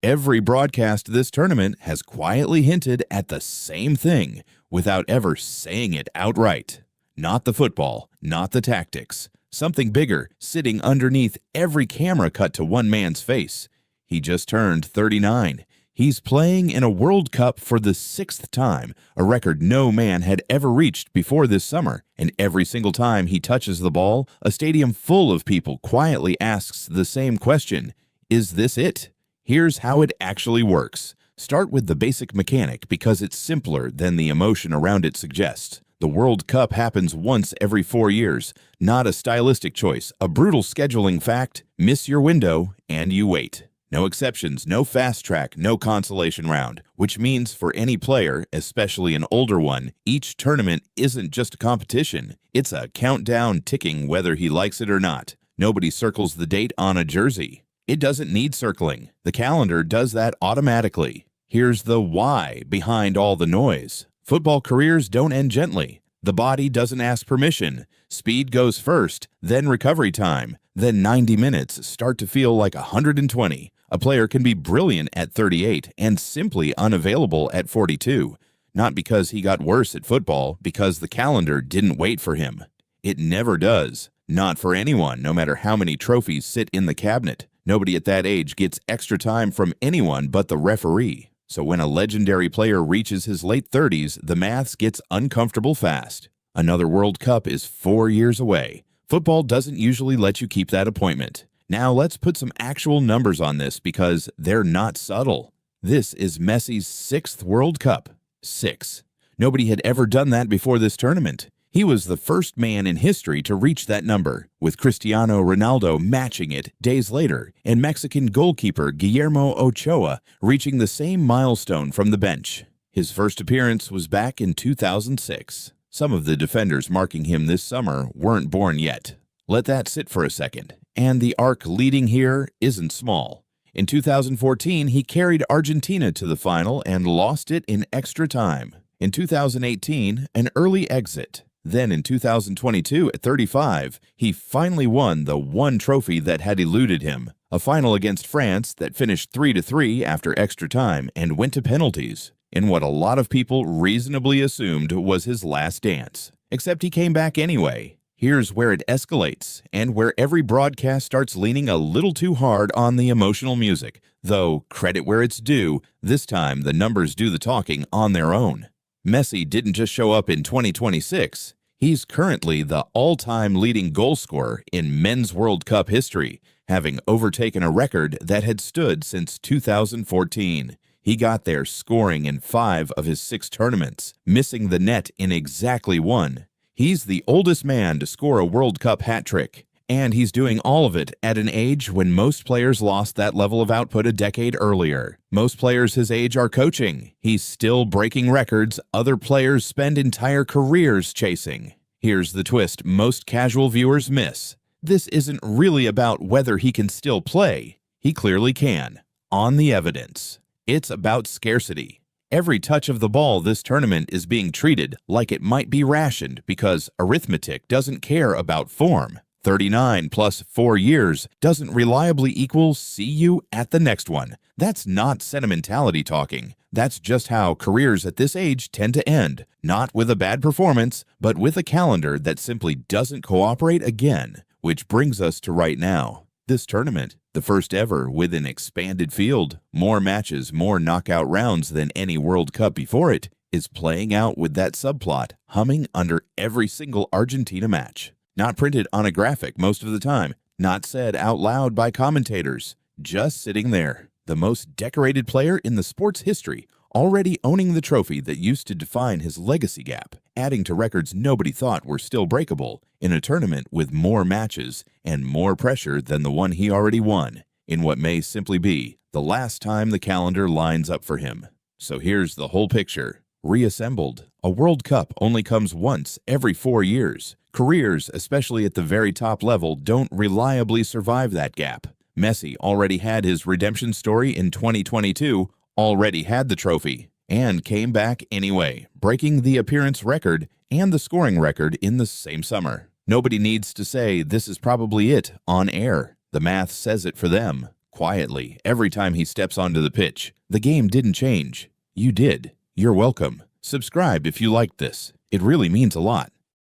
Every broadcast this tournament has quietly hinted at the same thing without ever saying it outright. Not the football, not the tactics. Something bigger sitting underneath every camera cut to one man's face. He just turned 39. He's playing in a World Cup for the 6th time, a record no man had ever reached before this summer. And every single time he touches the ball, a stadium full of people quietly asks the same question: is this it? Here's how it actually works. Start with the basic mechanic because it's simpler than the emotion around it suggests. The World Cup happens once every 4 years. Not a stylistic choice, a brutal scheduling fact. Miss your window and you wait. No exceptions, no fast track, no consolation round, which means for any player, especially an older one, each tournament isn't just a competition. It's a countdown ticking whether he likes it or not. Nobody circles the date on a jersey. It doesn't need circling. The calendar does that automatically. Here's the why behind all the noise. Football careers don't end gently. The body doesn't ask permission. Speed goes first, then recovery time, then 90 minutes start to feel like 120. A player can be brilliant at 38 and simply unavailable at 42. Not because he got worse at football, because the calendar didn't wait for him. It never does. Not for anyone, no matter how many trophies sit in the cabinet. Nobody at that age gets extra time from anyone but the referee. So when a legendary player reaches his late 30s, the maths gets uncomfortable fast. Another World Cup is 4 years away. Football doesn't usually let you keep that appointment. Now let's put some actual numbers on this because they're not subtle. This is Messi's 6th World Cup. 6. Nobody had ever done that before this tournament. He was the first man in history to reach that number, with Cristiano Ronaldo matching it days later, and Mexican goalkeeper Guillermo Ochoa reaching the same milestone from the bench. His first appearance was back in 2006. Some of the defenders marking him this summer weren't born yet. Let that sit for a second. And the arc leading here isn't small. In 2014, he carried Argentina to the final and lost it in extra time. In 2018, an early exit. Then in 2022, at 35, he finally won the one trophy that had eluded him, a final against France that finished 3-3 after extra time and went to penalties, in what a lot of people reasonably assumed was his last dance. Except he came back anyway. Here's where it escalates, and where every broadcast starts leaning a little too hard on the emotional music, though credit where it's due, this time the numbers do the talking on their own. Messi didn't just show up in 2026. He's currently the all-time leading goal scorer in men's World Cup history, having overtaken a record that had stood since 2014. He got there scoring in 5 of his 6 tournaments, missing the net in exactly 1. He's the oldest man to score a World Cup hat trick, and he's doing all of it at an age when most players lost that level of output a decade earlier. Most players his age are coaching. He's still breaking records other players spend entire careers chasing. Here's the twist most casual viewers miss. This isn't really about whether he can still play. He clearly can. On the evidence. It's about scarcity. Every touch of the ball this tournament is being treated like it might be rationed because arithmetic doesn't care about form. 39 plus 4 years doesn't reliably equal see you at the next one. That's not sentimentality talking. That's just how careers at this age tend to end. Not with a bad performance, but with a calendar that simply doesn't cooperate again. Which brings us to right now. This tournament, the first ever with an expanded field, more matches, more knockout rounds than any World Cup before it, is playing out with that subplot humming under every single Argentina match. Not printed on a graphic most of the time, not said out loud by commentators, just sitting there. The most decorated player in the sport's history, already owning the trophy that used to define his legacy gap, adding to records nobody thought were still breakable, in a tournament with more matches and more pressure than the one he already won, in what may simply be the last time the calendar lines up for him. So here's the whole picture, reassembled. A World Cup only comes once every 4 years. Careers, especially at the very top level, don't reliably survive that gap. Messi already had his redemption story in 2022, already had the trophy, and came back anyway, breaking the appearance record and the scoring record in the same summer. Nobody needs to say this is probably it on air. The math says it for them. quietly every time he steps onto the pitch. The game didn't change. You did. You're welcome. Subscribe if you liked this. It really means a lot.